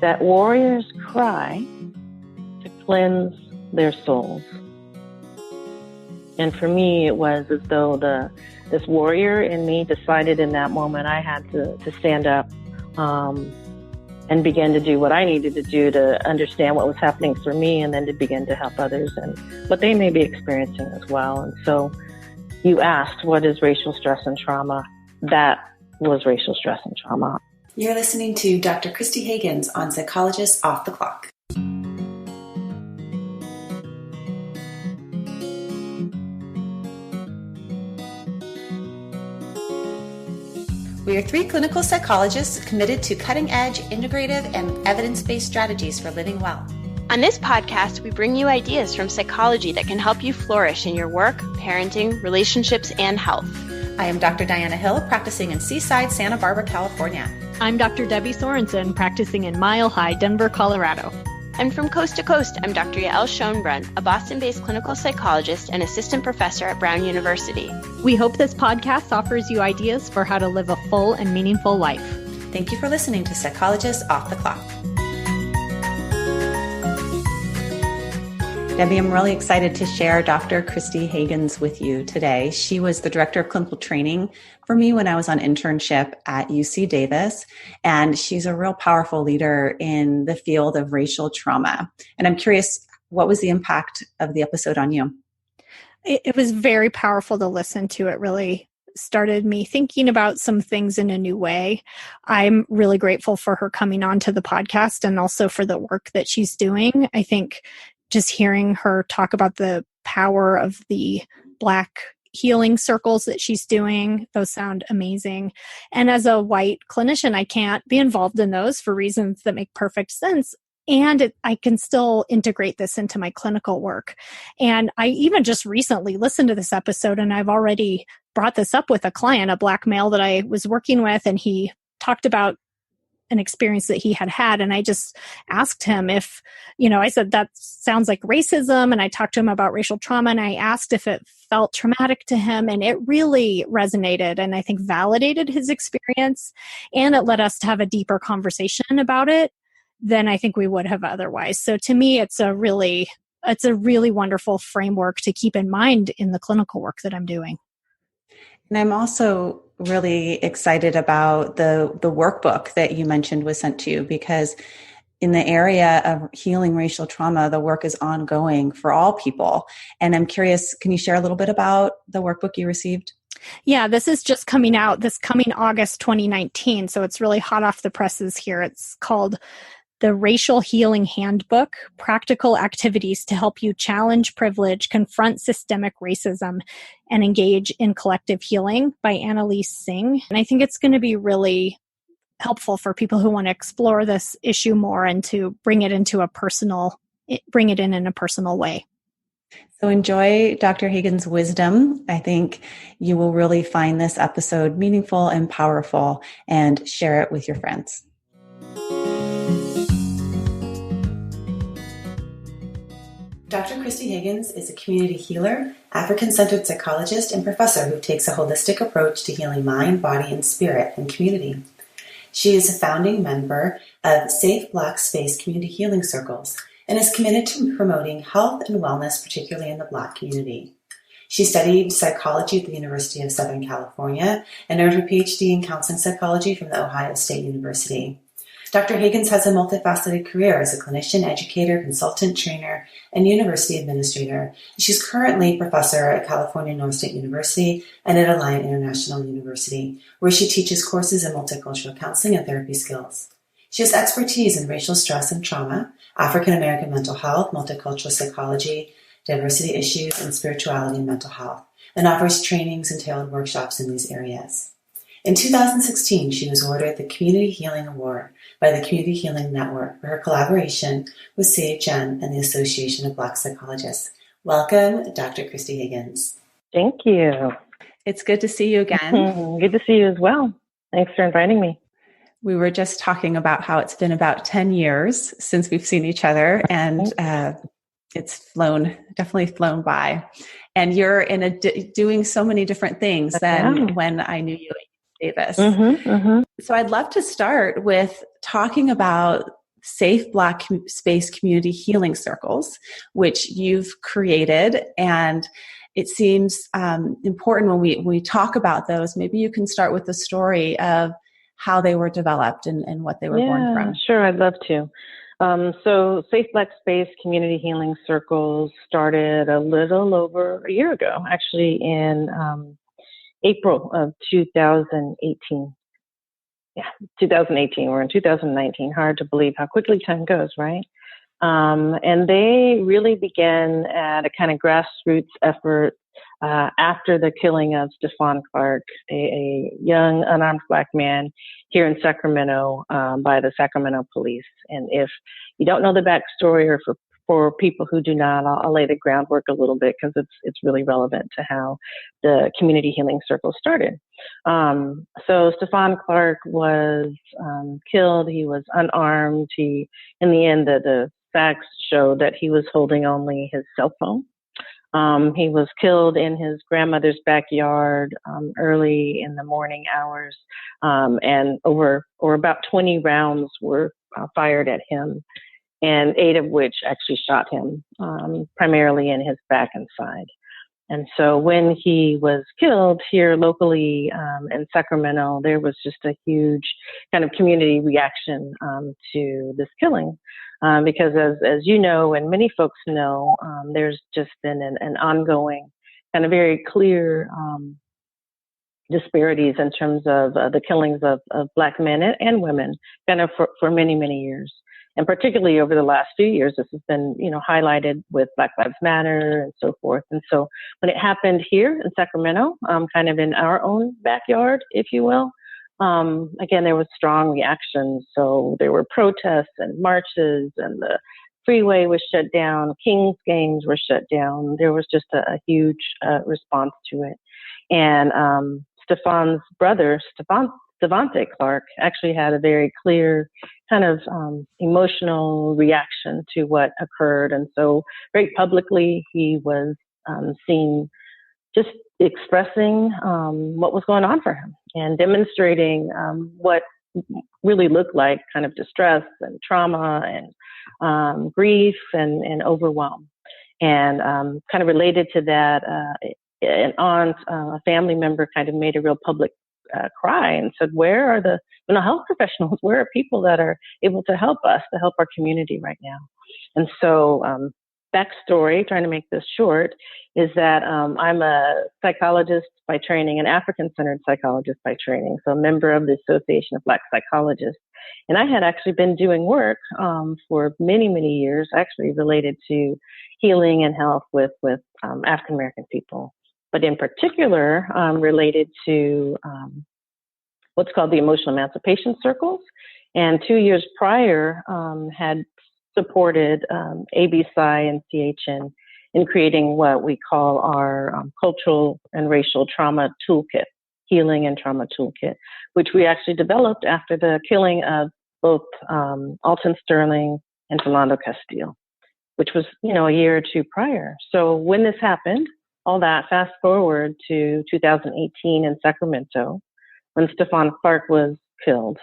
that warriors cry to cleanse their souls. And for me, it was as though this warrior in me decided in that moment I had to stand up and begin to do what I needed to do to understand what was happening for me, and then to begin to help others and what they may be experiencing as well. And so you asked, what is racial stress and trauma? That was racial stress and trauma. You're listening to Dr. Kristee Haggins on Psychologist Off the Clock. We are three clinical psychologists committed to cutting-edge, integrative, and evidence-based strategies for living well. On this podcast, we bring you ideas from psychology that can help you flourish in your work, parenting, relationships, and health. I am Dr. Diana Hill, practicing in Seaside, Santa Barbara, California. I'm Dr. Debbie Sorensen, practicing in Mile High, Denver, Colorado. And from coast to coast, I'm Dr. Yael Schoenbrunn, a Boston-based clinical psychologist and assistant professor at Brown University. We hope this podcast offers you ideas for how to live a full and meaningful life. Thank you for listening to Psychologist Off the Clock. Debbie, I'm really excited to share Dr. Kristee Haggins with you today. She was the director of clinical training for me when I was on internship at UC Davis, and she's a real powerful leader in the field of racial trauma. And I'm curious, what was the impact of the episode on you? It was very powerful to listen to. It really started me thinking about some things in a new way. I'm really grateful for her coming on to the podcast and also for the work that she's doing. I think just hearing her talk about the power of the Black healing circles that she's doing, those sound amazing. And as a white clinician, I can't be involved in those for reasons that make perfect sense. And I can still integrate this into my clinical work. And I even just recently listened to this episode, and I've already brought this up with a client, a Black male that I was working with, and he talked about an experience that he had. And I just asked him if, I said, that sounds like racism. And I talked to him about racial trauma, and I asked if it felt traumatic to him. And it really resonated and I think validated his experience. And it led us to have a deeper conversation about it than I think we would have otherwise. So to me, it's a really wonderful framework to keep in mind in the clinical work that I'm doing. And I'm also really excited about the workbook that you mentioned was sent to you, because in the area of healing racial trauma, the work is ongoing for all people. And I'm curious, can you share a little bit about the workbook you received? Yeah, this is just coming out this coming August 2019. So it's really hot off the presses here. It's called The Racial Healing Handbook, Practical Activities to Help You Challenge Privilege, Confront Systemic Racism, and Engage in Collective Healing by Annalise Singh. And I think it's going to be really helpful for people who want to explore this issue more and to bring it in a personal way. So enjoy Dr. Haggins' wisdom. I think you will really find this episode meaningful and powerful, and share it with your friends. Dr. Kristee Haggins is a community healer, African-centered psychologist, and professor who takes a holistic approach to healing mind, body, and spirit in community. She is a founding member of Safe Black Space Community Healing Circles and is committed to promoting health and wellness, particularly in the Black community. She studied psychology at the University of Southern California and earned her PhD in counseling psychology from the Ohio State University. Dr. Haggins has a multifaceted career as a clinician, educator, consultant, trainer, and university administrator. She's currently professor at California North State University and at Alliant International University, where she teaches courses in multicultural counseling and therapy skills. She has expertise in racial stress and trauma, African American mental health, multicultural psychology, diversity issues, and spirituality and mental health, and offers trainings and tailored workshops in these areas. In 2016, she was awarded the Community Healing Award by the Community Healing Network for her collaboration with CHN and the Association of Black Psychologists. Welcome, Dr. Kristee Haggins. Thank you. It's good to see you again. Good to see you as well. Thanks for inviting me. We were just talking about how it's been about 10 years since we've seen each other, and it's definitely flown by. And you're doing so many different things than when I knew you at Davis. So I'd love to start with talking about safe Black space community healing circles, which you've created. And it seems important when we talk about those. Maybe you can start with the story of how they were developed and what they were born from. Sure, I'd love to. So Safe Black Space Community Healing Circles started a little over a year ago, actually in April of 2018. Yeah, 2018. We're in 2019. Hard to believe how quickly time goes, right? And they really began at a kind of grassroots effort after the killing of Stephon Clark, a young unarmed Black man here in Sacramento by the Sacramento police. And if you don't know the backstory, or for people who do not, I'll lay the groundwork a little bit because it's really relevant to how the community healing circle started. So Stephon Clark was killed. He was unarmed. In the end, the facts show that he was holding only his cell phone. He was killed in his grandmother's backyard early in the morning hours, and about 20 rounds were fired at him, and 8 of which actually shot him, primarily in his back and side. And so when he was killed here locally in Sacramento, there was just a huge kind of community reaction to this killing. Because as you know, and many folks know, there's just been an ongoing kind of very clear disparities in terms of the killings of Black men and women kind of for many, many years. And particularly over the last few years, this has been, highlighted with Black Lives Matter and so forth. And so when it happened here in Sacramento, kind of in our own backyard, if you will, again, there was strong reaction. So there were protests and marches, and the freeway was shut down. Kings games were shut down. There was just a huge response to it. And Stephon's brother, Devontae Clark, actually had a very clear kind of emotional reaction to what occurred. And so very publicly, he was seen just expressing what was going on for him and demonstrating what really looked like kind of distress and trauma and grief and overwhelm. And kind of related to that, an aunt, a family member kind of made a real public cry and said, where are the mental health professionals? Where are people that are able to help us, to help our community right now? And so backstory, trying to make this short, is that I'm a psychologist by training, an African-centered psychologist by training, so a member of the Association of Black Psychologists. And I had actually been doing work for many, many years, actually related to healing and health with African-American people, but in particular related to what's called the emotional emancipation circles. And 2 years prior, had supported ABPSI and CHN in creating what we call our cultural and racial trauma toolkit, healing and trauma toolkit, which we actually developed after the killing of both Alton Sterling and Philando Castile, which was, a year or two prior. So when this happened, all that, fast forward to 2018 in Sacramento, when Stephon Clark was killed.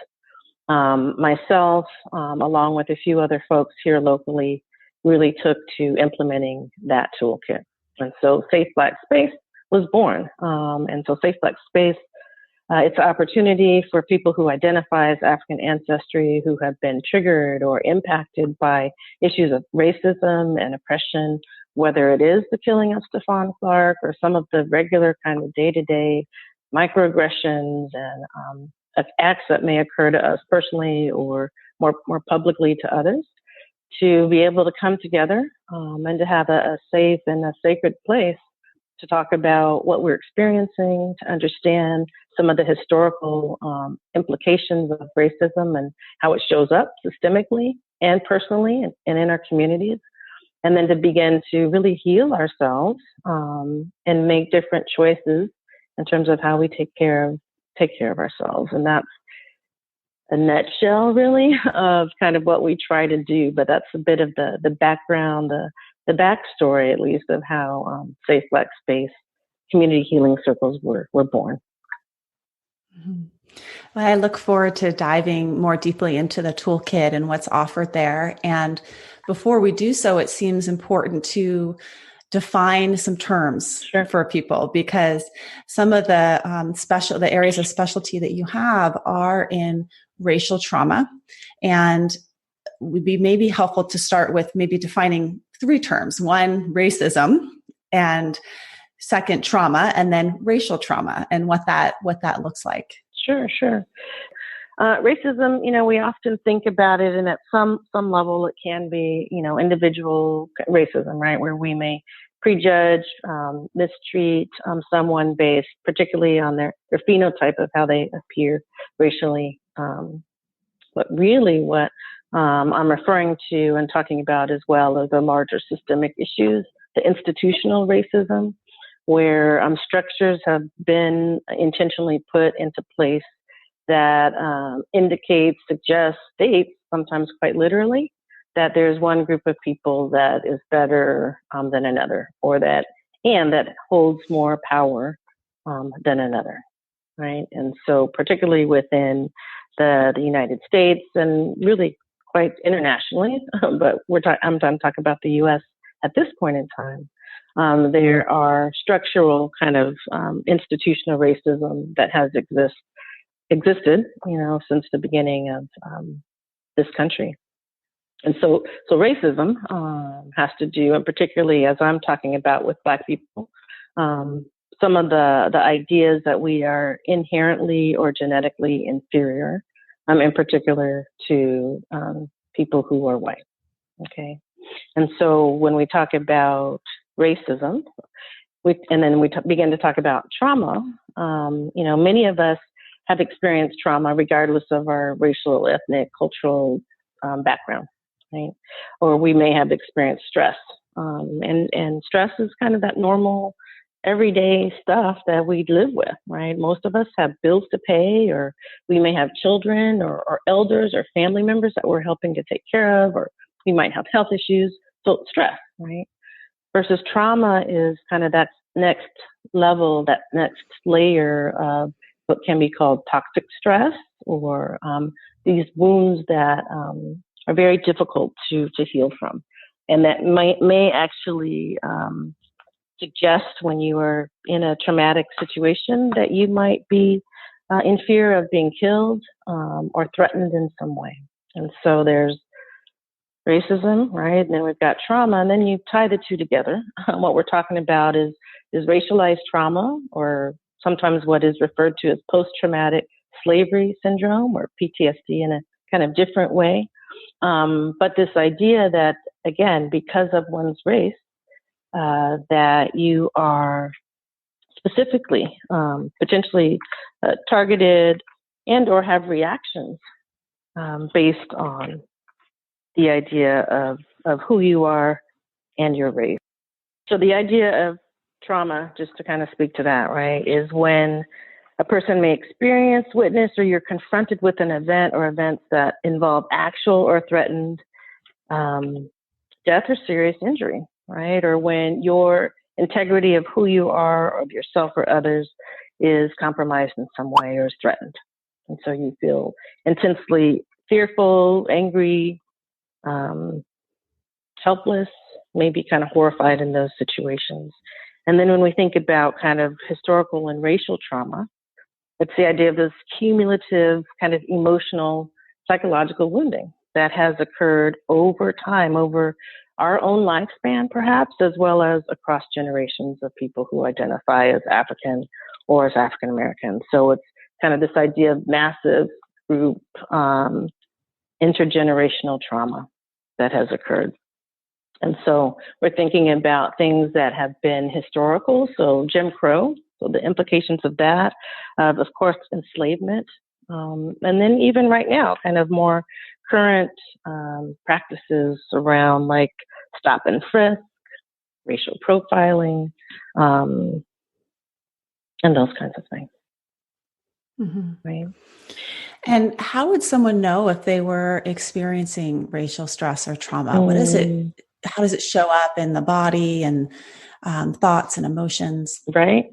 Myself, along with a few other folks here locally, really took to implementing that toolkit. And so Safe Black Space was born. And so Safe Black Space, it's an opportunity for people who identify as African ancestry, who have been triggered or impacted by issues of racism and oppression, whether it is the killing of Stephon Clark or some of the regular kind of day-to-day microaggressions and acts that may occur to us personally or more publicly to others, to be able to come together and to have a safe and a sacred place to talk about what we're experiencing, to understand some of the historical implications of racism and how it shows up systemically and personally and in our communities, and then to begin to really heal ourselves and make different choices in terms of how we take care of ourselves. And that's a nutshell, really, of kind of what we try to do. But that's a bit of the background, the backstory, at least, of how Safe Black Space community healing circles were born. Well, I look forward to diving more deeply into the toolkit and what's offered there. And before we do so, it seems important to define some terms Sure. for people, because some of the the areas of specialty that you have are in racial trauma, and would be maybe helpful to start with maybe defining 3 terms: one, racism, and second, trauma, and then racial trauma, and what that looks like. Sure. Racism, we often think about it, and at some level, it can be, individual racism, right, where we may prejudge, mistreat someone based, particularly on their phenotype of how they appear racially. But really, what I'm referring to and talking about as well are the larger systemic issues, the institutional racism, where structures have been intentionally put into place that indicates, suggests, states, sometimes quite literally, that there's one group of people that is better than another, or that holds more power than another, right? And so, particularly within the United States, and really quite internationally, but I'm talking about the U.S. at this point in time. There are structural kind of institutional racism that has existed, since the beginning of this country. And so racism has to do, and particularly as I'm talking about with Black people, some of the ideas that we are inherently or genetically inferior, in particular to people who are white. Okay. And so when we talk about racism, and then we begin to talk about trauma, many of us have experienced trauma regardless of our racial, ethnic, cultural background, right? Or we may have experienced stress. And stress is kind of that normal, everyday stuff that we live with, right? Most of us have bills to pay, or we may have children or elders or family members that we're helping to take care of, or we might have health issues. So stress, right? Versus trauma is kind of that next level, that next layer of what can be called toxic stress, or these wounds that are very difficult to heal from, and that may actually suggest, when you are in a traumatic situation, that you might be in fear of being killed or threatened in some way. And so there's racism, right? And then we've got trauma, and then you tie the two together. What we're talking about is racialized trauma, or sometimes what is referred to as post-traumatic slavery syndrome, or PTSD in a kind of different way. But this idea that, again, because of one's race, that you are specifically, potentially targeted and or have reactions based on the idea of who you are and your race. So the idea of trauma, just to kind of speak to that, right, is when a person may experience, witness, or you're confronted with an event or events that involve actual or threatened death or serious injury, right? Or when your integrity of who you are, of yourself or others, is compromised in some way or is threatened. And so you feel intensely fearful, angry, helpless, maybe kind of horrified in those situations. And then when we think about kind of historical and racial trauma, it's the idea of this cumulative kind of emotional, psychological wounding that has occurred over time, over our own lifespan, perhaps, as well as across generations of people who identify as African or as African American. So it's kind of this idea of massive group intergenerational trauma that has occurred. And so we're thinking about things that have been historical, so Jim Crow, so the implications of that, of course, enslavement, and then even right now, kind of more current practices around like stop and frisk, racial profiling, and those kinds of things. Mm-hmm. Right. And how would someone know if they were experiencing racial stress or trauma? What is it? How does it show up in the body and thoughts and emotions? Right.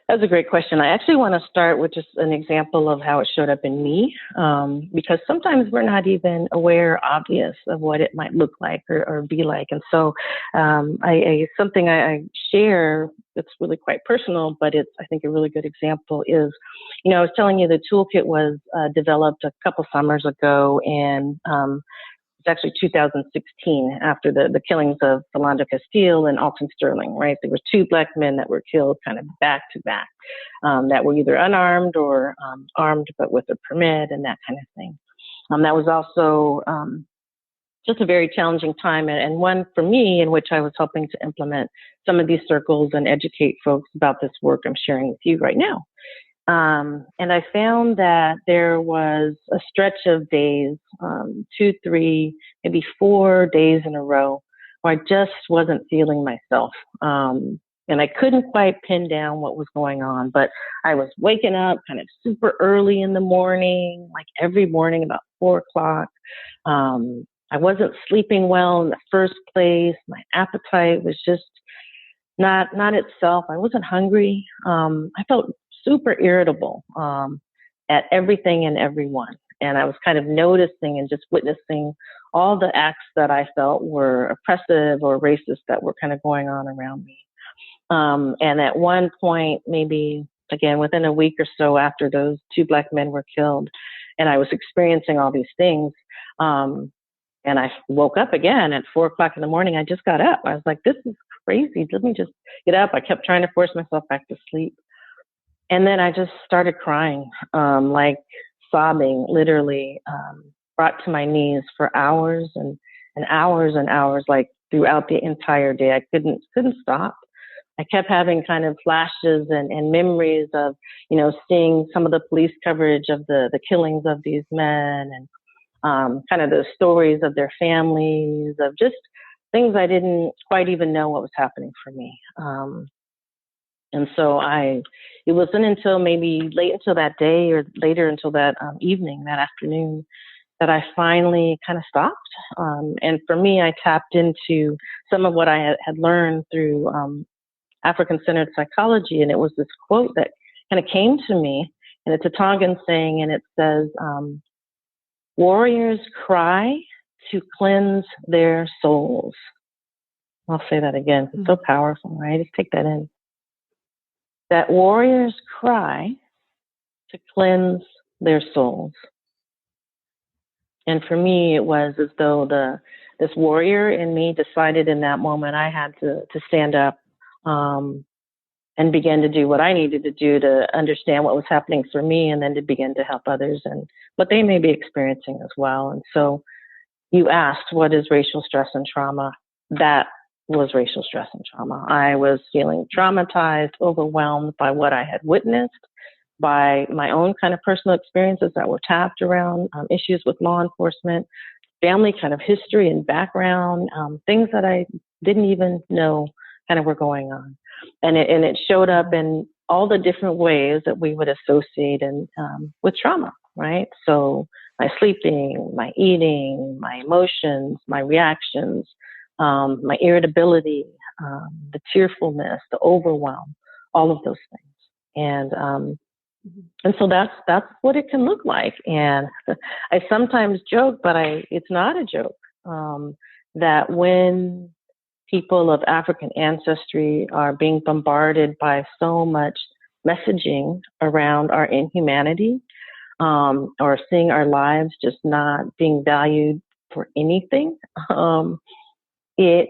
That's a great question. I actually want to start with just an example of how it showed up in me, because sometimes we're not even aware or obvious of what it might look like or be like. And so something I share that's really quite personal, but it's, I think, a really good example is, I was telling you the toolkit was developed a couple summers ago, and it's actually 2016 after the killings of Philando Castile and Alton Sterling, right? There were two Black men that were killed kind of back to back, that were either unarmed or armed, but with a permit and that kind of thing. That was also just a very challenging time, and one for me in which I was helping to implement some of these circles and educate folks about this work I'm sharing with you right now. And I found that there was a stretch of days, 2, 3, maybe 4 days in a row where I just wasn't feeling myself. And I couldn't quite pin down what was going on, but I was waking up kind of super early in the morning, like every morning about 4 o'clock. I wasn't sleeping well in the first place. My appetite was just not itself. I wasn't hungry. I felt super irritable at everything and everyone. And I was kind of noticing and just witnessing all the acts that I felt were oppressive or racist that were kind of going on around me. And at one point, maybe, again, within a week or so after those two Black men were killed, and I was experiencing all these things, and I woke up again at 4 o'clock in the morning. I just got up. I was like, this is crazy. Let me just get up. I kept trying to force myself back to sleep. And then I just started crying, like sobbing, literally, brought to my knees for hours and hours and hours, like throughout the entire day. I couldn't stop. I kept having kind of flashes and memories of, seeing some of the police coverage of the killings of these men, and kind of the stories of their families, of just things I didn't quite even know what was happening for me. And so it wasn't until maybe late until that day or later until that evening, that afternoon, that I finally kind of stopped. And for me, I tapped into some of what I had learned through African-centered psychology. And it was this quote that kind of came to me, and it's a Tongan saying, and it says, warriors cry to cleanse their souls. I'll say that again. It's so powerful, right? Just take that in. That warriors cry to cleanse their souls. And for me, it was as though this warrior in me decided in that moment I had to stand up and begin to do what I needed to do to understand what was happening for me, and then to begin to help others and what they may be experiencing as well. And so you asked, what is racial stress and trauma? That was racial stress and trauma. I was feeling traumatized, overwhelmed by what I had witnessed, by my own kind of personal experiences that were tapped around issues with law enforcement, family kind of history and background, things that I didn't even know kind of were going on. And it showed up in all the different ways that we would associate with trauma, right? So my sleeping, my eating, my emotions, my reactions, my irritability, the tearfulness, the overwhelm, all of those things. And so that's what it can look like. And I sometimes joke, but it's not a joke, that when people of African ancestry are being bombarded by so much messaging around our inhumanity, or seeing our lives just not being valued for anything, it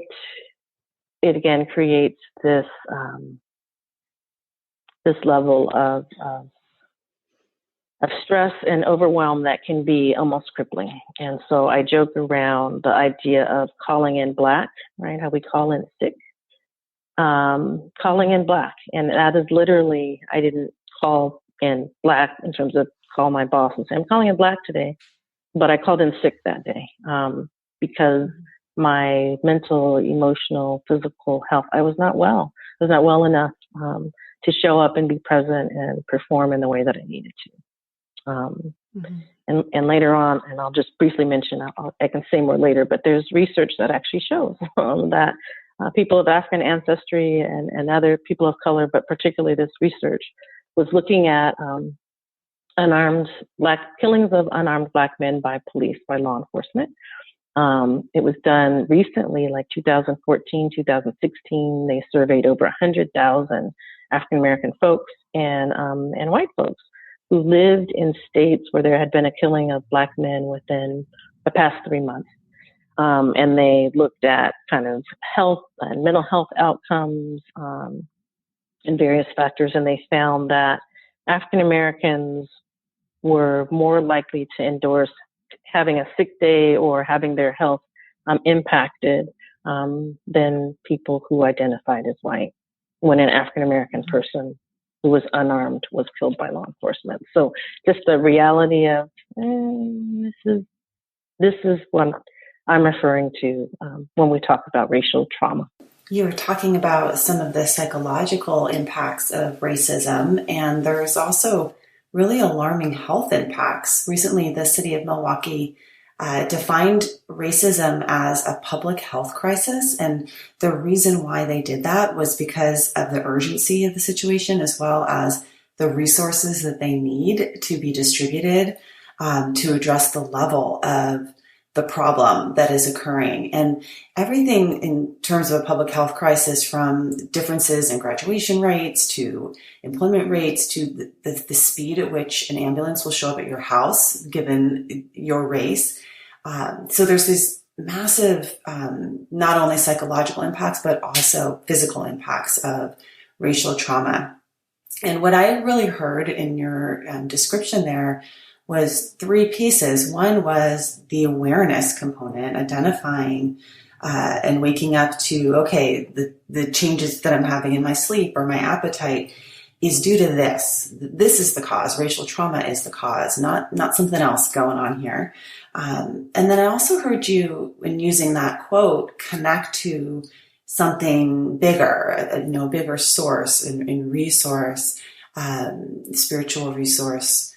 again creates this level of stress and overwhelm that can be almost crippling. And so I joke around the idea of calling in Black, right? How we call in sick, calling in Black. And that is literally, I didn't call in Black in terms of call my boss and say, I'm calling in Black today, but I called in sick that day, because my mental, emotional, physical health, I was not well. I was not well enough to show up and be present and perform in the way that I needed to. And later on, and I'll just briefly mention, I can say more later, but there's research that actually shows that people of African ancestry and other people of color, but particularly this research was looking at killings of unarmed Black men by police, by law enforcement. It was done recently, like 2014, 2016. They surveyed over 100,000 African American folks and white folks who lived in states where there had been a killing of Black men within the past 3 months. And they looked at kind of health and mental health outcomes and various factors, and they found that African Americans were more likely to endorse having a sick day or having their health impacted than people who identified as white when an African American person who was unarmed was killed by law enforcement. So just the reality of this is what I'm referring to when we talk about racial trauma. You were talking about some of the psychological impacts of racism, and there's also really alarming health impacts. Recently, the city of Milwaukee defined racism as a public health crisis. And the reason why they did that was because of the urgency of the situation, as well as the resources that they need to be distributed to address the level of the problem that is occurring. And everything in terms of a public health crisis, from differences in graduation rates to employment rates to the speed at which an ambulance will show up at your house, given your race. So there's these massive, not only psychological impacts, but also physical impacts of racial trauma. And what I really heard in your description there was 3 pieces. One was the awareness component, identifying and waking up to, okay, the changes that I'm having in my sleep or my appetite is due to this. This is the cause. Racial trauma is the cause, not something else going on here. And then I also heard you, in using that quote, connect to something bigger, a bigger source and resource, spiritual resource,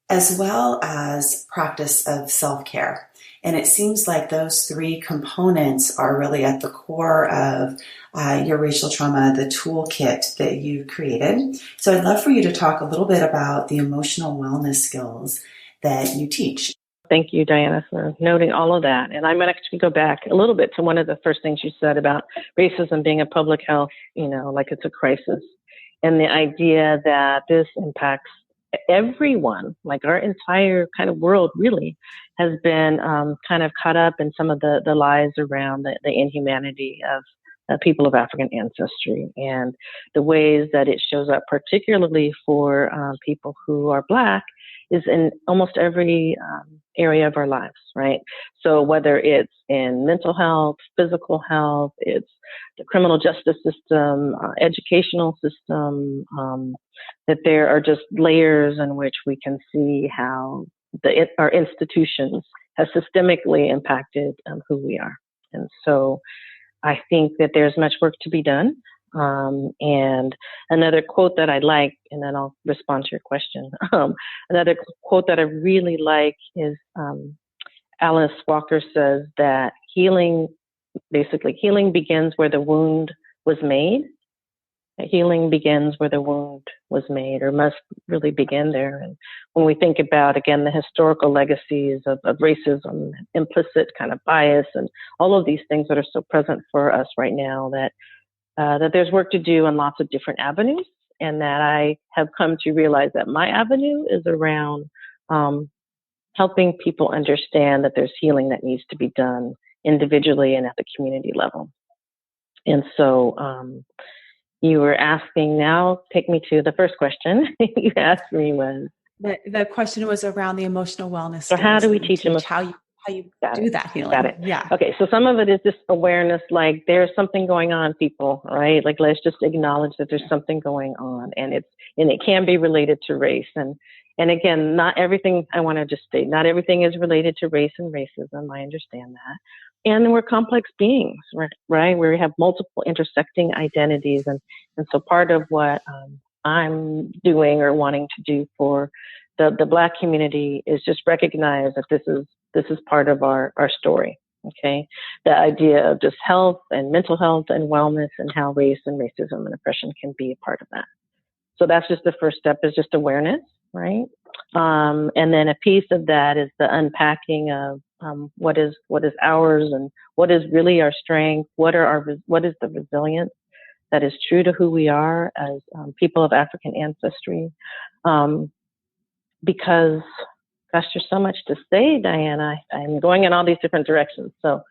as well as practice of self-care. And it seems like those 3 components are really at the core of your racial trauma, the toolkit that you created. So I'd love for you to talk a little bit about the emotional wellness skills that you teach. Thank you, Diana, for noting all of that. And I'm going to actually go back a little bit to one of the first things you said about racism being a public health, like it's a crisis. And the idea that this impacts everyone, like our entire kind of world really has been kind of caught up in some of the lies around the inhumanity of people of African ancestry and the ways that it shows up, particularly for people who are Black, is in almost every area of our lives, right? So whether it's in mental health, physical health, it's the criminal justice system, educational system, that there are just layers in which we can see how our institutions have systemically impacted who we are. And so I think that there's much work to be done. And another quote that I like, and then I'll respond to your question. Another quote that I really like is Alice Walker says that healing begins where the wound was made. Healing begins where the wound was made, or must really begin there. And when we think about, again, the historical legacies of racism, implicit kind of bias, and all of these things that are so present for us right now, that there's work to do on lots of different avenues, and that I have come to realize that my avenue is around helping people understand that there's healing that needs to be done individually and at the community level. And so you were asking, now take me to the first question you asked me was. The question was around the emotional wellness. So how do we teach them how you do that healing? Got it. Yeah. Okay. So some of it is just awareness, like there's something going on, people, right? Like let's just acknowledge that there's something going on, and it can be related to race. And again, not everything, I want to just state, not everything is related to race and racism. I understand that. And we're complex beings, right? Where we have multiple intersecting identities. And so part of what I'm doing or wanting to do for the Black community is just recognize that this is part of our story. Okay. The idea of just health and mental health and wellness and how race and racism and oppression can be a part of that. So that's just the first step, is just awareness, right? And then a piece of that is the unpacking of what is ours and what is really our strength. What is the resilience that is true to who we are as people of African ancestry? Because, gosh, there's so much to say, Diana. I'm going in all these different directions. So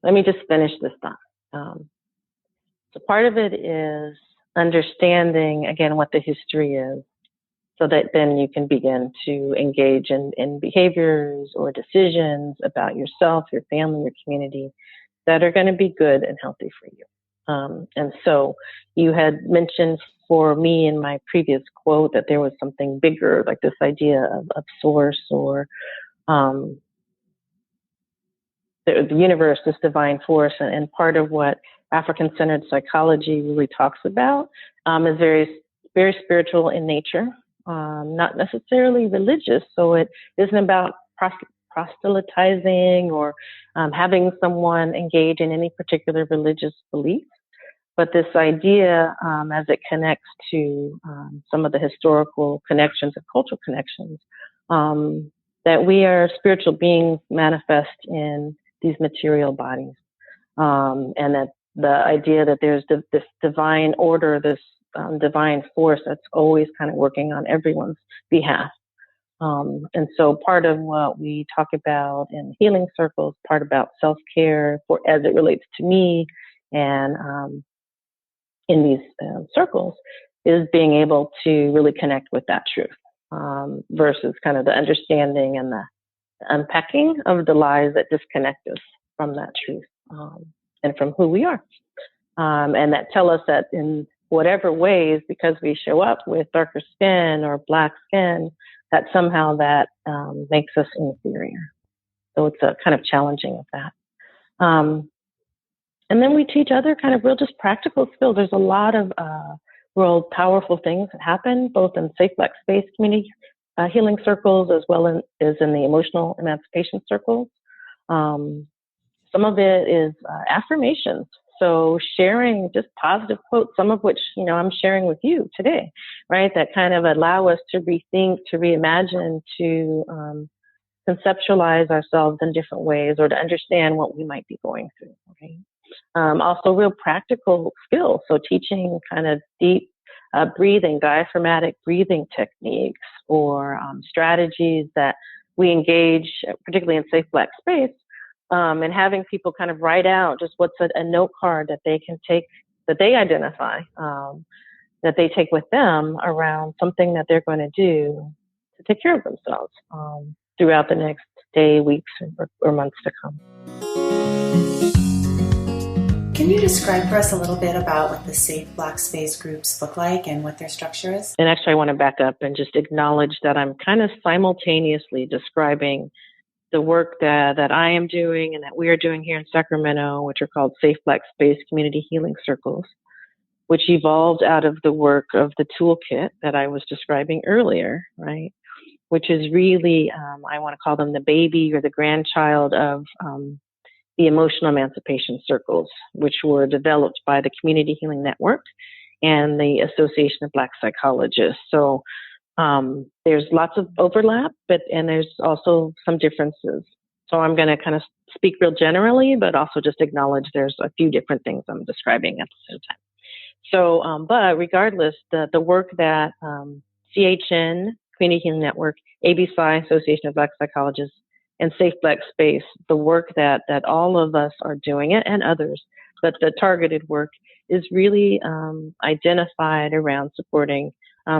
let me just finish this thought. So part of it is understanding, again, what the history is, so that then you can begin to engage in behaviors or decisions about yourself, your family, your community that are going to be good and healthy for you. And so you had mentioned for me in my previous quote that there was something bigger, like this idea of source or the universe, this divine force. And part of what African-centered psychology really talks about is very, very spiritual in nature, not necessarily religious. So it isn't about proselytizing or having someone engage in any particular religious belief. But this idea, as it connects to some of the historical connections and cultural connections, that we are spiritual beings manifest in these material bodies, and that the idea that there's this divine order, this divine force that's always kind of working on everyone's behalf. And so part of what we talk about in healing circles, part about self-care as it relates to me and in these circles, is being able to really connect with that truth versus kind of the understanding and the unpacking of the lies that disconnect us from that truth and from who we are. And that tell us that in whatever ways, because we show up with darker skin or black skin, that somehow that makes us inferior. So it's a kind of challenging of that. And then we teach other kind of real just practical skills. There's a lot of real powerful things that happen both in safe black space community healing circles as well as in the emotional emancipation circles. Some of it is affirmations. So sharing just positive quotes, some of which, I'm sharing with you today, right? That kind of allow us to rethink, to reimagine, to conceptualize ourselves in different ways or to understand what we might be going through, right? Also real practical skills. So teaching kind of deep breathing, diaphragmatic breathing techniques or strategies that we engage, particularly in safe black space, and having people kind of write out just what's a note card that they can take, that they identify, that they take with them around something that they're going to do to take care of themselves throughout the next day, weeks, or months to come. Can you describe for us a little bit about what the Safe Black Space groups look like and what their structure is? And actually, I want to back up and just acknowledge that I'm kind of simultaneously describing the work that I am doing and that we are doing here in Sacramento, which are called Safe Black Space Community Healing Circles, which evolved out of the work of the toolkit that I was describing earlier, right? Which is really, I want to call them the baby or the grandchild of the emotional emancipation circles, which were developed by the Community Healing Network and the Association of Black Psychologists. So there's lots of overlap, and there's also some differences. So I'm going to kind of speak real generally, but also just acknowledge there's a few different things I'm describing at the same time. So, but regardless, the work that CHN, Community Healing Network, ABPSI, Association of Black Psychologists, and Safe Black Space, the work that all of us are doing it and others, but the targeted work is really identified around supporting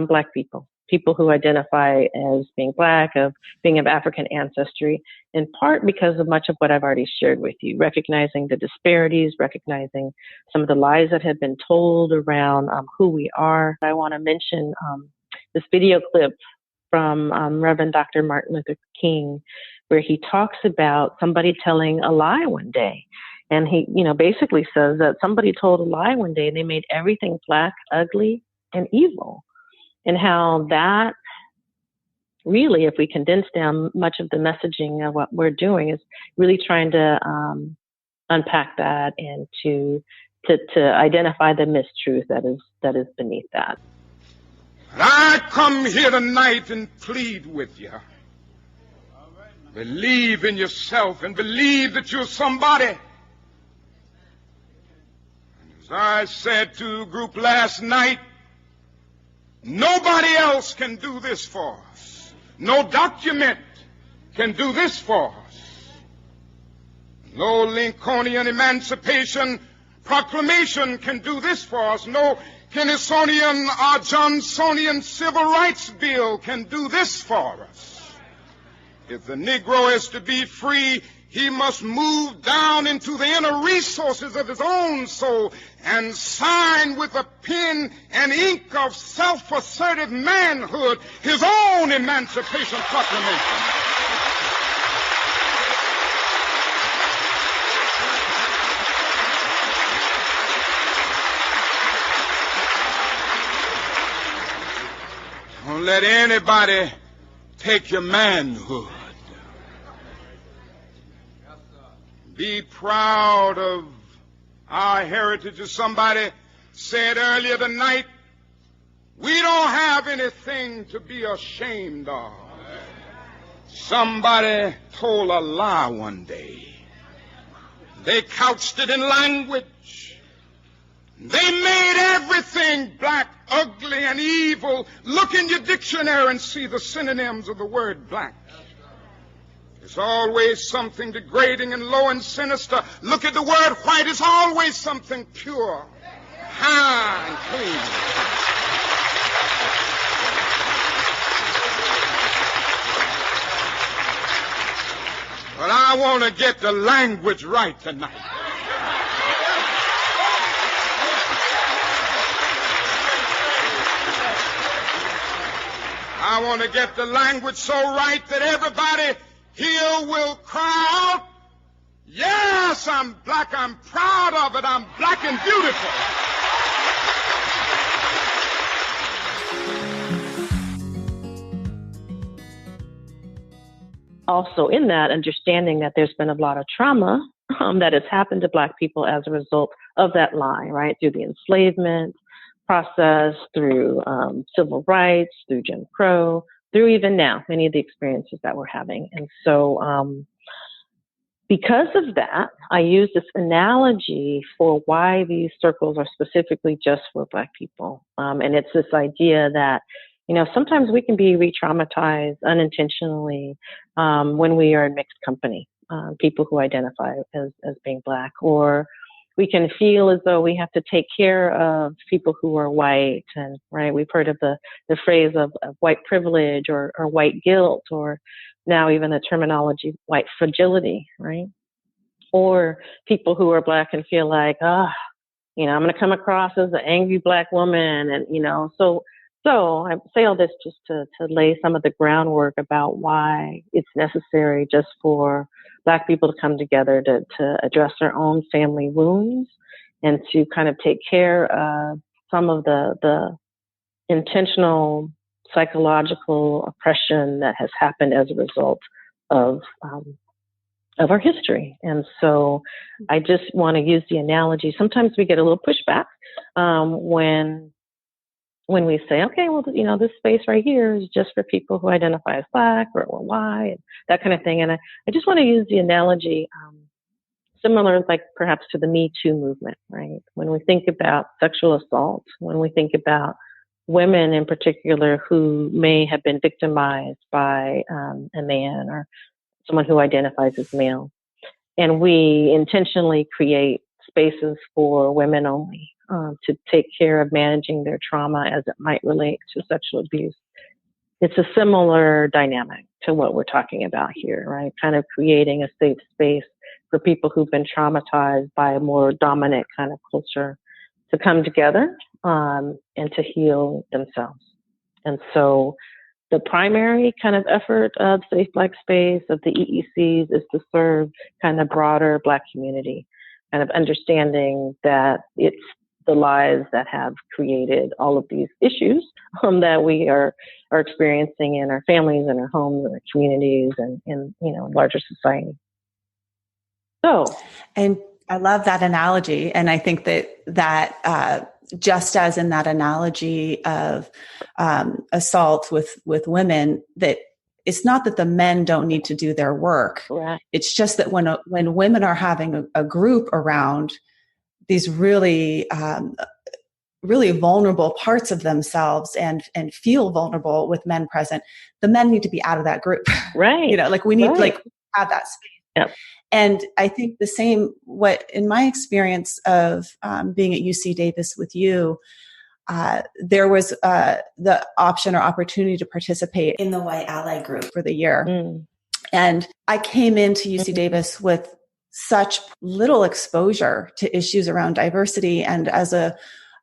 Black people who identify as being Black, of being of African ancestry, in part because of much of what I've already shared with you, recognizing the disparities, recognizing some of the lies that have been told around who we are. I want to mention this video clip from Reverend Dr. Martin Luther King, where he talks about somebody telling a lie one day. And he, basically says that somebody told a lie one day and they made everything Black, ugly, and evil. And how that really, if we condense down, much of the messaging of what we're doing is really trying to unpack that and to identify the mistruth that is beneath that. And I come here tonight and plead with you. Believe in yourself and believe that you're somebody. And as I said to a group last night, nobody else can do this for us. No document can do this for us. No Lincolnian Emancipation Proclamation can do this for us. No Kennysonian or Johnsonian Civil Rights Bill can do this for us. If the Negro is to be free, he must move down into the inner resources of his own soul and sign with a pen and ink of self-assertive manhood his own Emancipation Proclamation. Don't let anybody take your manhood. Be proud of our heritage. As somebody said earlier tonight, we don't have anything to be ashamed of. Somebody told a lie one day. They couched it in language. They made everything black, ugly, and evil. Look in your dictionary and see the synonyms of the word black. There's always something degrading and low and sinister. Look at the word white. It's always something pure, high, and clean. But I want to get the language right tonight. I want to get the language so right that everybody here will cry out, yes, I'm black, I'm proud of it, I'm black and beautiful. Also in that, understanding that there's been a lot of trauma that has happened to Black people as a result of that lie, right? Through the enslavement process, through civil rights, through Jim Crow, through even now, many of the experiences that we're having. And so because of that, I use this analogy for why these circles are specifically just for Black people. And it's this idea that, you know, sometimes we can be re-traumatized unintentionally when we are in mixed company, people who identify as being Black, or we can feel as though we have to take care of people who are white. And right, we've heard of the phrase of white privilege or white guilt, or now even the terminology white fragility, right? Or people who are Black and feel like, you know, I'm going to come across as an angry Black woman. And, you know, so I say all this just to lay some of the groundwork about why it's necessary just for Black people to come together to address their own family wounds and to kind of take care of some of the intentional psychological oppression that has happened as a result of our history. And so I just want to use the analogy. Sometimes we get a little pushback when we say, okay, well, you know, this space right here is just for people who identify as Black or why, and that kind of thing. And I just want to use the analogy similar, like perhaps to the Me Too movement, right? When we think about sexual assault, when we think about women in particular who may have been victimized by a man or someone who identifies as male, and we intentionally create spaces for women only to take care of managing their trauma as it might relate to sexual abuse. It's a similar dynamic to what we're talking about here, right? Kind of creating a safe space for people who've been traumatized by a more dominant kind of culture to come together and to heal themselves. And so the primary kind of effort of Safe Black Space, of the EECs, is to serve kind of broader Black community, kind of understanding that it's the lies that have created all of these issues that we are experiencing in our families and our homes and our communities and in, larger society. So, and I love that analogy. And I think that just as in that analogy of assault with women, that it's not that the men don't need to do their work. Right. It's just that when women are having a group around these really, really vulnerable parts of themselves and feel vulnerable with men present, the men need to be out of that group. Right. We need to have that space. Yep. And I think the same, what in my experience of being at UC Davis with you, there was the option or opportunity to participate in the White Ally Group for the year. Mm. And I came into UC Davis with such little exposure to issues around diversity. And as a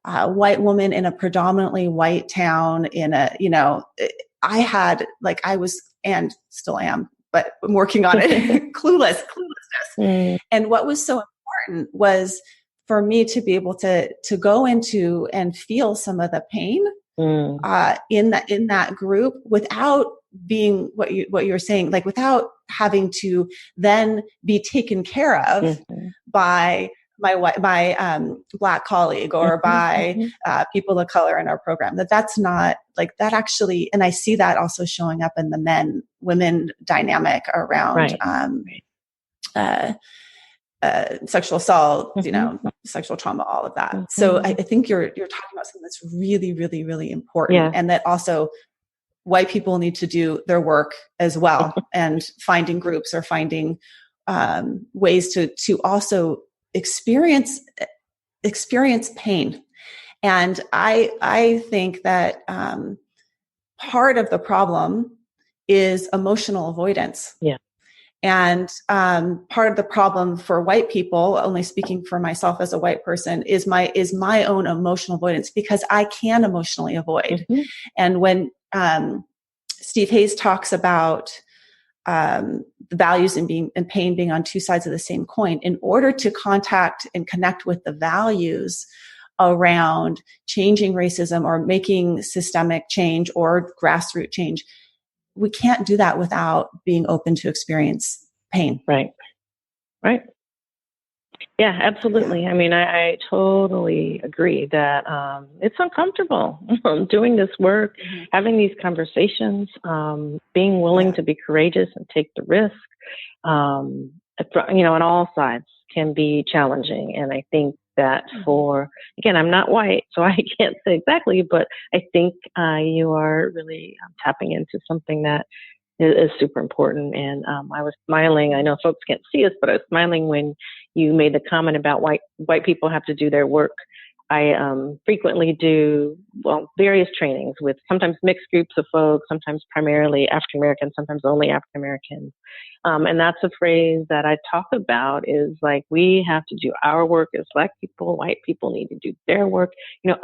white woman in a predominantly white town I had, I was, and still am, but I'm working on it, cluelessness. Mm. And what was so important was for me to be able to go into and feel some of the pain in that group without being what you're saying, without having to then be taken care of by my Black colleague or by people of color in our program. That's not that actually, and I see that also showing up in the women dynamic around sexual assault, sexual trauma, all of that. So I think you're talking about something that's really, really, really important, and that also white people need to do their work as well, and finding groups or finding ways to also experience pain. And I think that part of the problem is emotional avoidance. Yeah. And part of the problem for white people, only speaking for myself as a white person, is my own emotional avoidance, because I can emotionally avoid. And when Steve Hayes talks about the values and pain being on two sides of the same coin, in order to contact and connect with the values around changing racism or making systemic change or grassroots change, we can't do that without being open to experience pain. Right. Yeah, absolutely. I mean, I totally agree that it's uncomfortable doing this work, having these conversations, being willing to be courageous and take the risk, on all sides can be challenging. And I think that again, I'm not white, so I can't say exactly, but I think you are really tapping into something that is super important. And I was smiling. I know folks can't see us, but I was smiling when you made the comment about white people have to do their work. I frequently do various trainings with sometimes mixed groups of folks, sometimes primarily African American, sometimes only African Americans. And that's a phrase that I talk about is we have to do our work as Black people, white people need to do their work,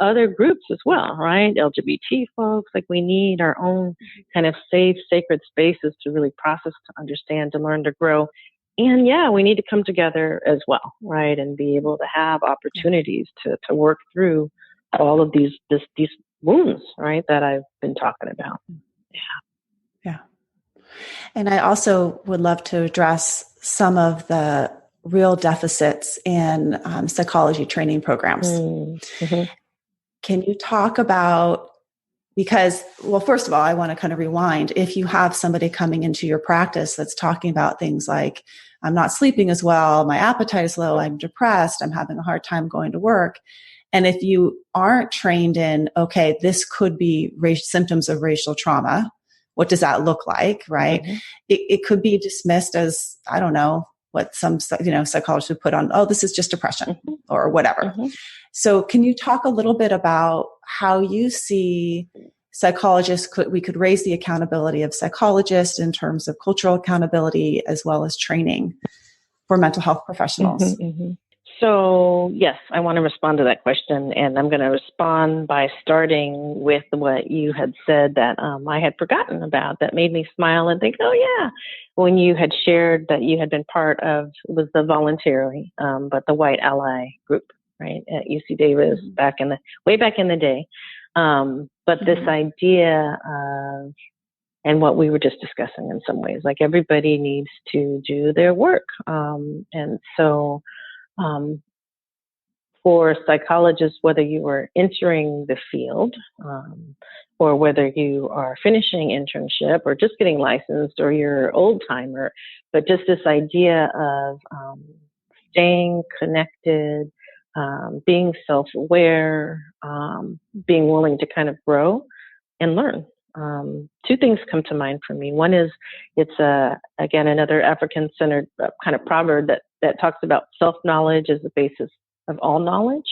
other groups as well, right? LGBT folks, we need our own kind of safe, sacred spaces to really process, to understand, to learn, to grow. And we need to come together as well, right? And be able to have opportunities to work through all of these wounds, right? That I've been talking about. Yeah. And I also would love to address some of the real deficits in psychology training programs. Can you talk about, because, first of all, I want to kind of rewind. If you have somebody coming into your practice that's talking about things like, I'm not sleeping as well, my appetite is low, I'm depressed, I'm having a hard time going to work. And if you aren't trained in, okay, this could be symptoms of racial trauma, what does that look like, right? It could be dismissed as, I don't know, what some psychologists would put on, this is just depression or whatever. So can you talk a little bit about how you see psychologists, we could raise the accountability of psychologists in terms of cultural accountability as well as training for mental health professionals? So yes, I want to respond to that question, and I'm going to respond by starting with what you had said that I had forgotten about, that made me smile and think, when you had shared that you had been part of, it was the voluntarily, but the White Ally group. right, at UC Davis way back in the day. But this idea of, and what we were just discussing in some ways, like everybody needs to do their work. And so for psychologists, whether you are entering the field or whether you are finishing internship or just getting licensed or you're old timer, but just this idea of staying connected, being self-aware, being willing to kind of grow and learn. Two things come to mind for me. One is it's again another African-centered kind of proverb that talks about self-knowledge as the basis of all knowledge,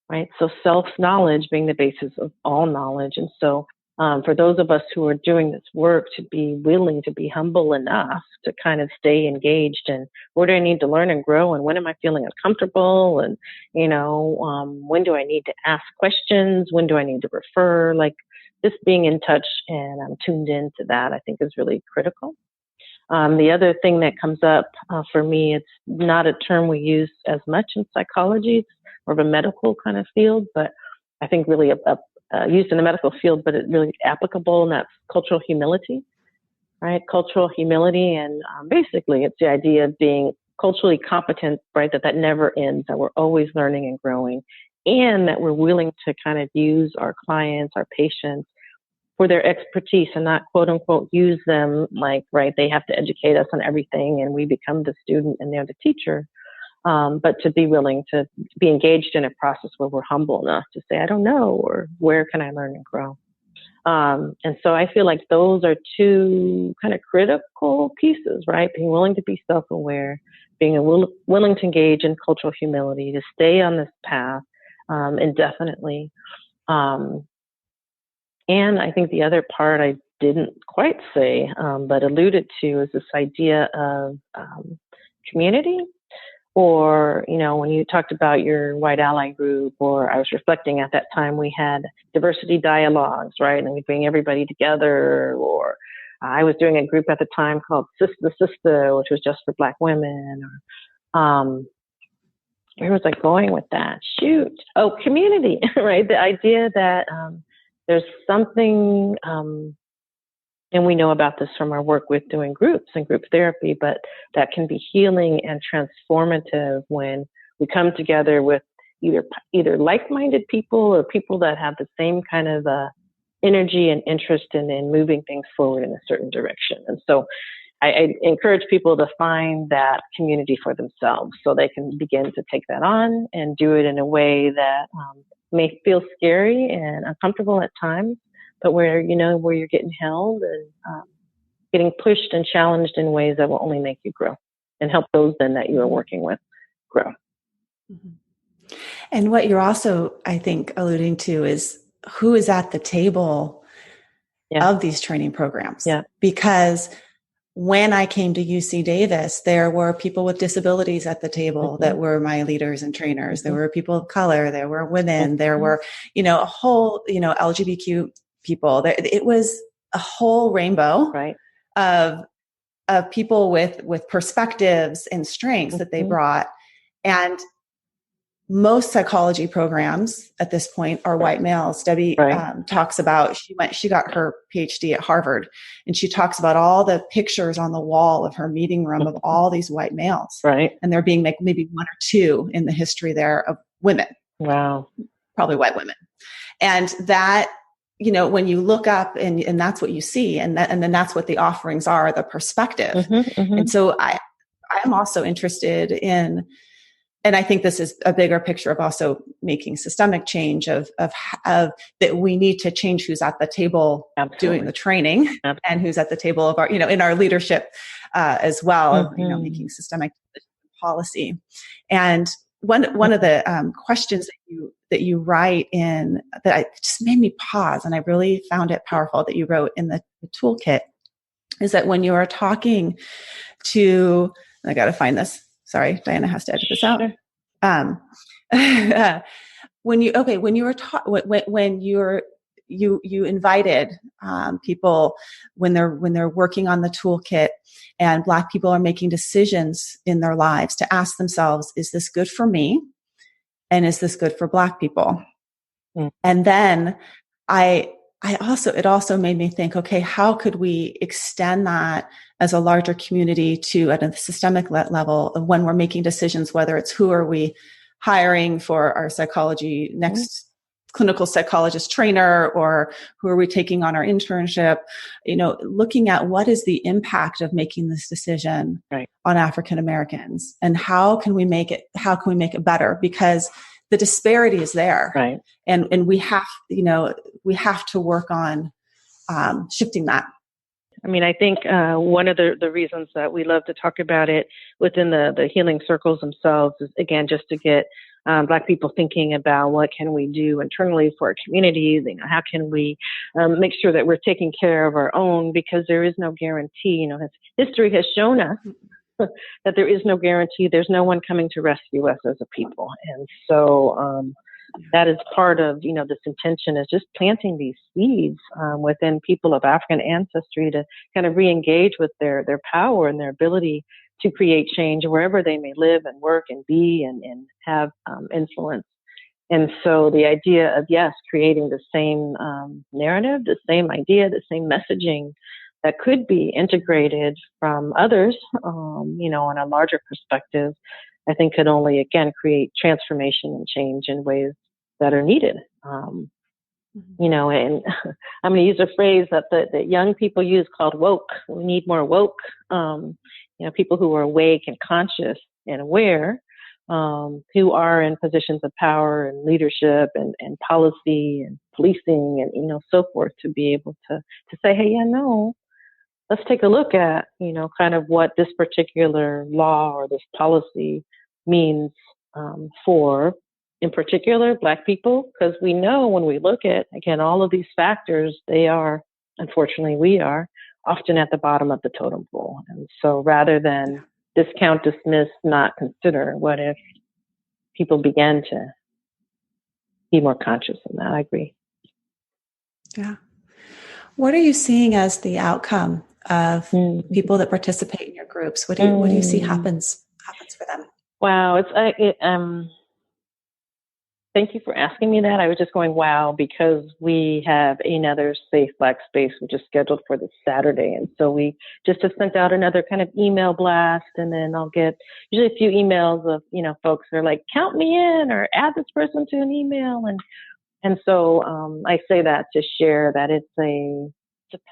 right? So self-knowledge being the basis of all knowledge. And so for those of us who are doing this work, to be willing to be humble enough to kind of stay engaged and where do I need to learn and grow and when am I feeling uncomfortable and, when do I need to ask questions? When do I need to refer? Like just being in touch and I'm tuned into that, I think is really critical. The other thing that comes up for me, it's not a term we use as much in psychology. It's more of a medical kind of field, but I think really used in the medical field, but it's really applicable, and that's cultural humility, right? Cultural humility, and basically it's the idea of being culturally competent, right? That never ends, that we're always learning and growing, and that we're willing to kind of use our clients, our patients, for their expertise and not quote unquote use them like, right, they have to educate us on everything and we become the student and they're the teacher. But to be willing to be engaged in a process where we're humble enough to say, I don't know, or where can I learn and grow? And so I feel like those are two kind of critical pieces, right? Being willing to be self-aware, being willing to engage in cultural humility, to stay on this path indefinitely. And I think the other part I didn't quite say, but alluded to, is this idea of community. Or, when you talked about your white ally group, or I was reflecting at that time we had diversity dialogues, right? And we bring everybody together. Or I was doing a group at the time called Sister Sister, which was just for Black women. Or where was I going with that? Shoot. Oh, community, right? The idea that there's something, and we know about this from our work with doing groups and group therapy, but that can be healing and transformative when we come together with either like-minded people or people that have the same kind of energy and interest in moving things forward in a certain direction. And so I encourage people to find that community for themselves so they can begin to take that on and do it in a way that may feel scary and uncomfortable at times, but where you're getting held and getting pushed and challenged in ways that will only make you grow and help those then that you are working with grow. Mm-hmm. And what you're also, I think, alluding to is who is at the table of these training programs. Yeah. Because when I came to UC Davis, there were people with disabilities at the table that were my leaders and trainers. There were people of color. There were women. There were, a whole, LGBTQ people. It was a whole rainbow of people with perspectives and strengths that they brought. And most psychology programs at this point are white males. Debbie talks about, she got her PhD at Harvard, and she talks about all the pictures on the wall of her meeting room of all these white males. Right. And there being maybe one or two in the history there of women. Wow. Probably white women. And that, when you look up and that's what you see, and then that's what the offerings are, the perspective. And so I am also interested in, and I think this is a bigger picture of also making systemic change of that we need to change who's at the table doing the training and who's at the table of our, in our leadership as well, making systemic policy. And one of the questions that you write in that just made me pause, and I really found it powerful that you wrote in the toolkit, is that when you are talking to, I got to find this. Sorry, Diana has to edit this out. When you invited people when they're working on the toolkit, and Black people are making decisions in their lives to ask themselves, is this good for me? And is this good for Black people? Mm. And then it also made me think, okay, how could we extend that as a larger community to at a systemic level of when we're making decisions, whether it's who are we hiring for our psychology next clinical psychologist trainer, or who are we taking on our internship, looking at what is the impact of making this decision on African Americans, and how can we make it better? Because the disparity is there. Right. And we have to work on shifting that. I mean, I think one of the reasons that we love to talk about it within the healing circles themselves is, again, just to get Black people thinking about what can we do internally for our communities. How can we make sure that we're taking care of our own, because there is no guarantee. History has shown us that there is no guarantee. There's no one coming to rescue us as a people. And so that is part of, this intention, is just planting these seeds within people of African ancestry to kind of re-engage with their power and their ability to create change wherever they may live and work and be and have influence. And so the idea of, yes, creating the same narrative, the same idea, the same messaging that could be integrated from others, on a larger perspective, I think could only, again, create transformation and change in ways that are needed. And I'm going to use a phrase that the young people use called woke. We need more woke, people who are awake and conscious and aware, who are in positions of power and leadership and policy and policing and, so forth, to be able to say, hey, let's take a look at, kind of what this particular law or this policy means for, in particular, Black people, because we know when we look at, again, all of these factors, they are, unfortunately, we are often at the bottom of the totem pole. And so rather than discount, dismiss, not consider, what if people began to be more conscious of that? I agree. Yeah. What are you seeing as the outcome of people that participate in your groups? What do you see happens for them? Wow, thank you for asking me that. I was just going, wow, because we have another Safe Black Space, which is scheduled for this Saturday. And so we just have sent out another kind of email blast, and then I'll get usually a few emails of, folks that are like, count me in or add this person to an email. And so I say that to share that it's a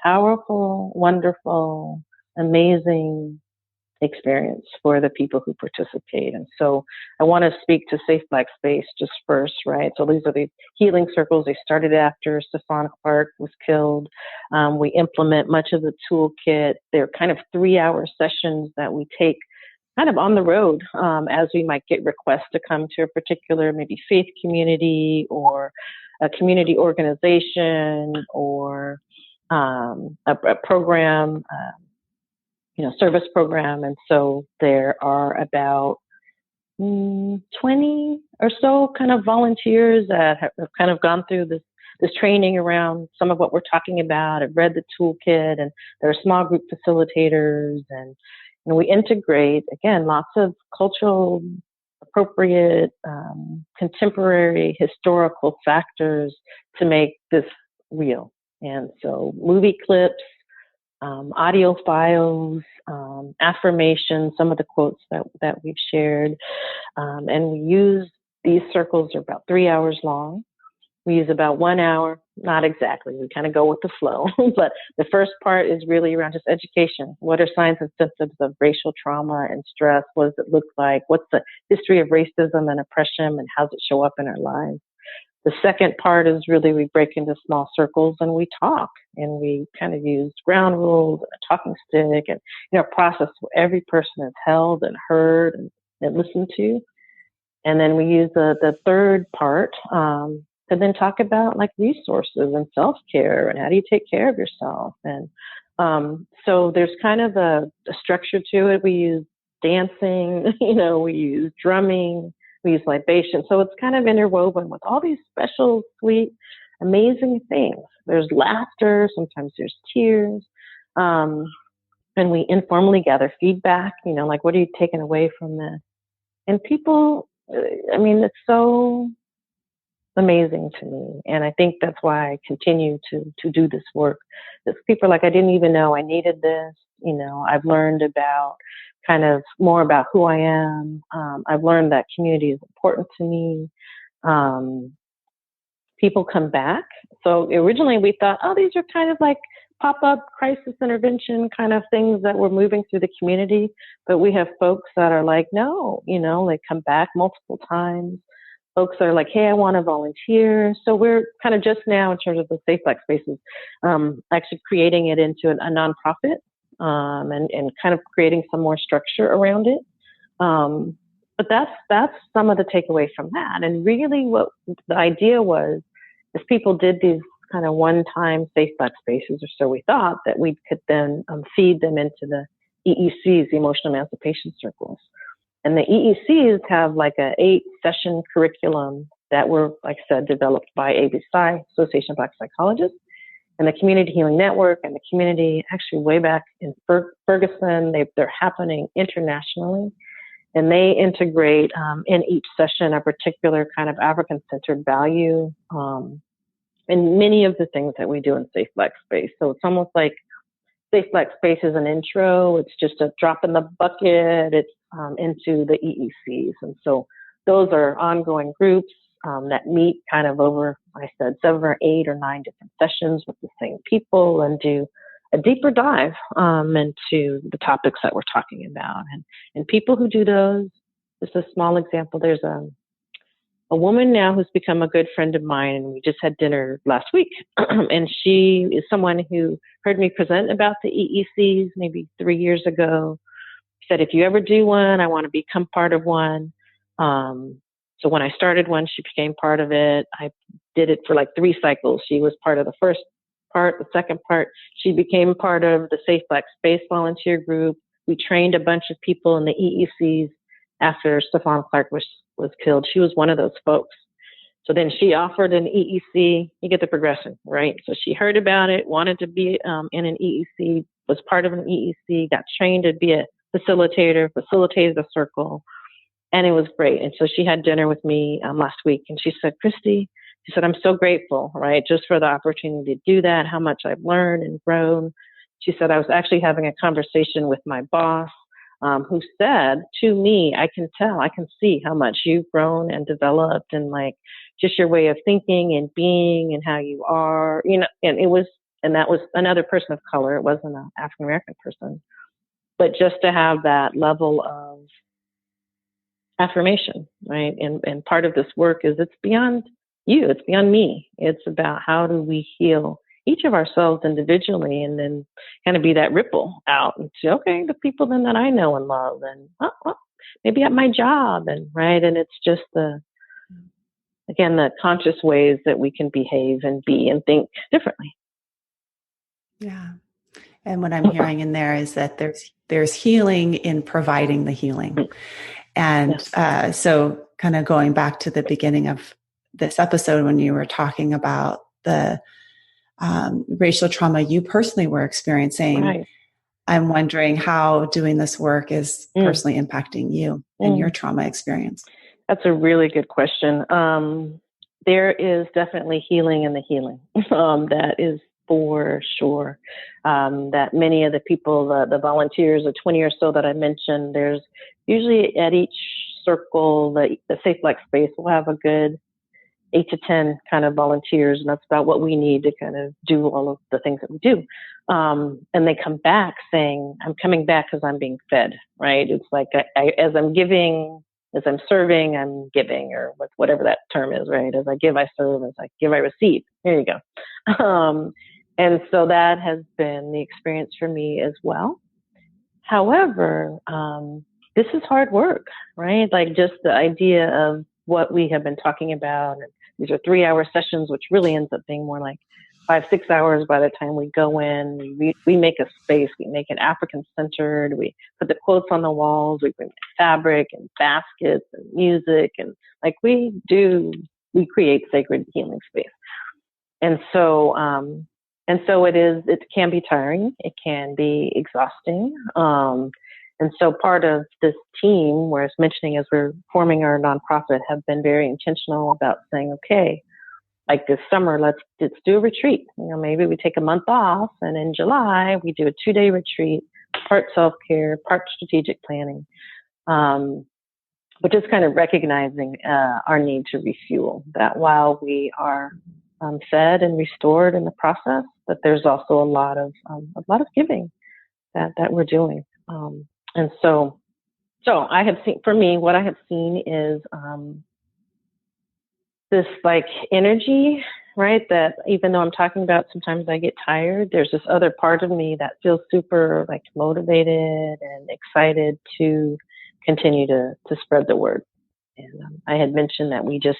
powerful, wonderful, amazing experience for the people who participate. And so I want to speak to Safe Black Space just first, right? So these are the healing circles. They started after Stephon Clark was killed. We implement much of the toolkit. They're kind of 3-hour sessions that we take kind of on the road as we might get requests to come to a particular maybe faith community or a community organization or a program, service program. And so there are about 20 or so kind of volunteers that have kind of gone through this training around some of what we're talking about. I've read the toolkit, and there are small group facilitators, and we integrate, again, lots of cultural appropriate, contemporary, historical factors to make this real. And so movie clips, audio files, affirmations, some of the quotes that we've shared. And we use, these circles are about 3 hours long. We use about 1 hour, not exactly, we kind of go with the flow, but the first part is really around just education. What are signs and symptoms of racial trauma and stress? What does it look like? What's the history of racism and oppression, and how does it show up in our lives? The second part is really, we break into small circles and we talk, and we kind of use ground rules and a talking stick, and, a process where every person is held and heard and listened to. And then we use the third part to then talk about like resources and self-care and how do you take care of yourself. And so there's kind of a structure to it. We use dancing, we use drumming, we use libation. So it's kind of interwoven with all these special, sweet, amazing things. There's laughter, sometimes there's tears. And we informally gather feedback, like, what are you taking away from this? And people I mean, it's so amazing to me. And I think that's why I continue to do this work. There's people are like, I didn't even know I needed this. You know, I've learned about kind of more about who I am. I've learned that community is important to me. People come back. So originally we thought, oh, these are kind of like pop-up crisis intervention kind of things that we're moving through the community. But we have folks that are like, no, you know, they come back multiple times. Folks are like, hey, I want to volunteer. So we're kind of just now in terms of the Safe Black Spaces, actually creating it into a nonprofit, and kind of creating some more structure around it. But that's some of the takeaway from that. And really what the idea was, is people did these kind of one-time Safe Black Spaces, or so we thought, that we could then feed them into the EECs, the Emotional Emancipation Circles. And the EECs have like a 8-session curriculum that were, like I said, developed by ABPSY, Association of Black Psychologists, and the Community Healing Network, and the community actually way back in Ferguson. They're happening internationally. And they integrate in each session a particular kind of African-centered value, and many of the things that we do in Safe Black Space. So it's almost like Safe Black Space is an intro. It's just a drop in the bucket. It's into the EECs. And so those are ongoing groups that meet kind of over, like I said, 7 or 8 or 9 different sessions with the same people, and do a deeper dive into the topics that we're talking about. And people who do those, just a small example, there's a woman now who's become a good friend of mine, and we just had dinner last week. And she is someone who heard me present about the EECs maybe 3 years ago. She said, if you ever do one, I want to become part of one. So when I started one, she became part of it. I did it for like 3 cycles. She was part of the first part. The second part, she became part of the Safe Black Space volunteer group. We trained a bunch of people in the EECs after Stephon Clark was killed. She was one of those folks. So then she offered an EEC. You get the progression, right? So she heard about it, wanted to be in an EEC, was part of an EEC, got trained to be a facilitator, facilitated a circle, and it was great. And so she had dinner with me last week, and she said, Kristee, she said, I'm so grateful, right, just for the opportunity to do that, how much I've learned and grown. She said, I was actually having a conversation with my boss, who said to me, I can tell, I can see how much you've grown and developed, and like just your way of thinking and being and how you are, you know. And that was another person of color. It wasn't an African-American person, but just to have that level of affirmation, right? And part of this work is it's beyond you, it's beyond me. It's about how do we heal each of ourselves individually, and then kind of be that ripple out into, okay, the people then that I know and love, and maybe at my job, and right. And it's just the conscious ways that we can behave and be and think differently. Yeah. And what I'm hearing in there is that there's healing in providing the healing. And yes. So kind of going back to the beginning of this episode, when you were talking about the racial trauma you personally were experiencing, right. I'm wondering how doing this work is personally impacting you and your trauma experience. That's a really good question. There is definitely healing in the healing. That is for sure. That many of the people, the volunteers, the 20 or so that I mentioned, there's usually at each circle, the Safe Black Space will have a good 8 to 10 kind of volunteers, and that's about what we need to kind of do all of the things that we do. And they come back saying, I'm coming back because I'm being fed, right? It's like as I'm giving, as I'm serving, I'm giving, or whatever that term is, right? As I give, I serve. As I give, I receive. There you go. And so that has been the experience for me as well. However, this is hard work, right? Like just the idea of what we have been talking about. And these are 3-hour sessions, which really ends up being more like 5-6 hours by the time we go in. We make a space, we make it African-centered, we put the quotes on the walls, we bring fabric and baskets and music, and like we create sacred healing space. And so it can be tiring, it can be exhausting. And so part of this team, where I was mentioning as we're forming our nonprofit, have been very intentional about saying, okay, like this summer, let's do a retreat. Maybe we take a month off, and in July we do a 2-day retreat, part self-care, part strategic planning, but just kind of recognizing our need to refuel. That while we are fed and restored in the process, that there's also a lot of giving that we're doing. And so I have seen, for me, what I have seen is this like energy, right? That even though I'm talking about sometimes I get tired, there's this other part of me that feels super like motivated and excited to continue to spread the word. And I had mentioned that we just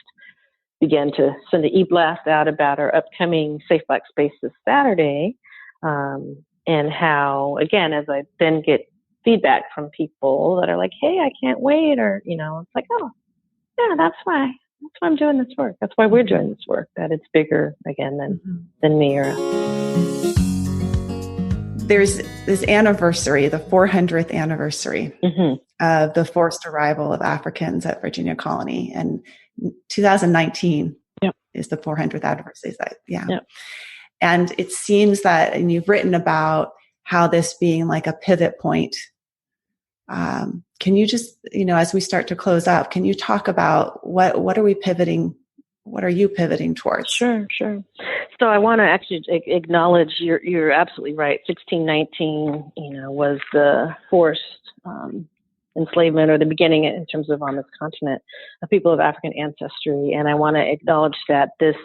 began to send an e-blast out about our upcoming Safe Black Space this Saturday, and how, again, as I then get feedback from people that are like, hey, I can't wait, or, it's like, oh, yeah, that's why I'm doing this work. That's why we're doing this work, that it's bigger, again, than me. There's this anniversary, the 400th anniversary of the forced arrival of Africans at Virginia Colony. And 2019 is the 400th anniversary. Yep. And it seems that, and you've written about how this being like a pivot point. Can you just, as we start to close up, can you talk about what are we pivoting? What are you pivoting towards? Sure. So I want to actually acknowledge you're absolutely right. 1619, was the forced enslavement, or the beginning in terms of on this continent of people of African ancestry. And I want to acknowledge that this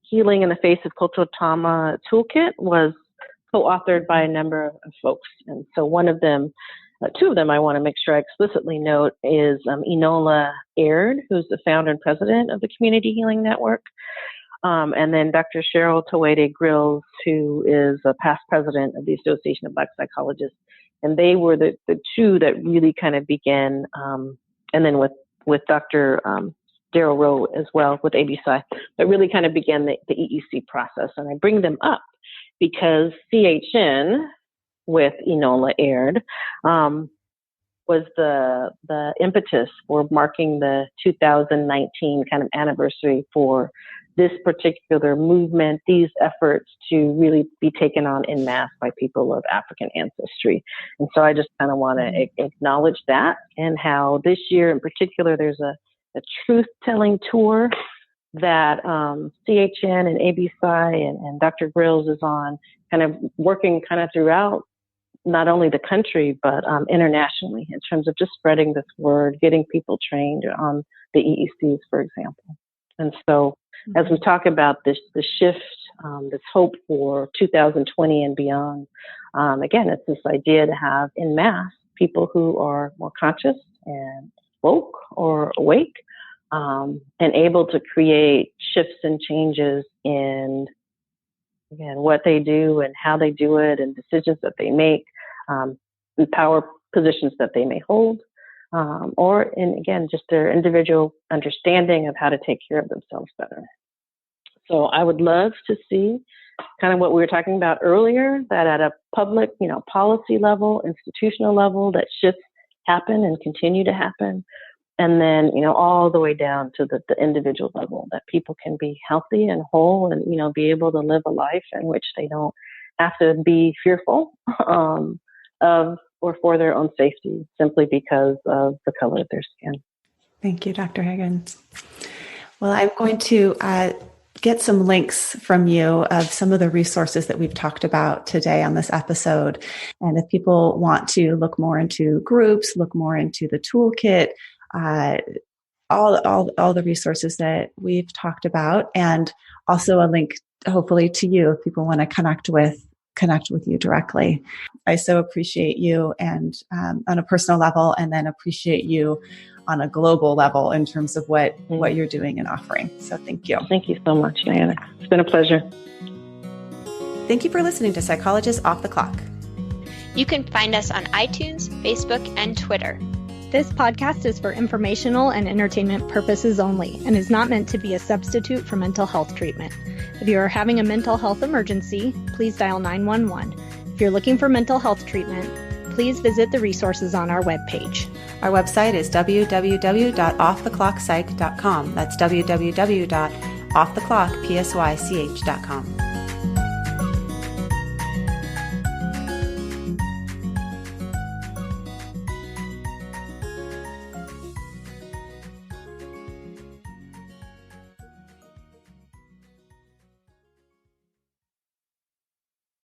Healing in the Face of Cultural Trauma toolkit was co-authored by a number of folks. And so one of them, two of them I want to make sure I explicitly note is Enola Aird, who's the founder and president of the Community Healing Network. And then Dr. Cheryl Towede Grills, who is a past president of the Association of Black Psychologists. And they were the two that really kind of began, and then with Dr. Daryl Rowe as well with ABSI, that really kind of began the EEC process. And I bring them up because CHN with Enola Aird was the impetus for marking the 2019 kind of anniversary for this particular movement, these efforts to really be taken on en masse by people of African ancestry. And so I just kind of want to acknowledge that, and how this year in particular, there's a truth-telling tour that CHN and ABSI and Dr. Grills is on, kind of working kind of throughout not only the country, but internationally, in terms of just spreading this word, getting people trained on the EECs, for example. And so as we talk about the shift, this hope for 2020 and beyond, again, it's this idea to have en masse people who are more conscious and woke or awake, and able to create shifts and changes in, again, what they do and how they do it, and decisions that they make, and power positions that they may hold, or in, again, just their individual understanding of how to take care of themselves better. So I would love to see kind of what we were talking about earlier, that at a public, policy level, institutional level, that shifts happen and continue to happen. And then, all the way down to the individual level, that people can be healthy and whole and, be able to live a life in which they don't have to be fearful of or for their own safety, simply because of the color of their skin. Thank you, Dr. Haggins. Well, I'm going to get some links from you of some of the resources that we've talked about today on this episode. And if people want to look more into groups, look more into the toolkit, all the resources that we've talked about, and also a link hopefully to you if people want to connect with you directly. I so appreciate you, and on a personal level, and then appreciate you on a global level in terms of what you're doing and offering. So thank you. Thank you so much, Diana. It's been a pleasure. Thank you for listening to Psychologist Off the Clock. You can find us on iTunes, Facebook, and Twitter. This podcast is for informational and entertainment purposes only and is not meant to be a substitute for mental health treatment. If you are having a mental health emergency, please dial 911. If you're looking for mental health treatment, please visit the resources on our webpage. Our website is www.offtheclockpsych.com. That's www.offtheclockpsych.com.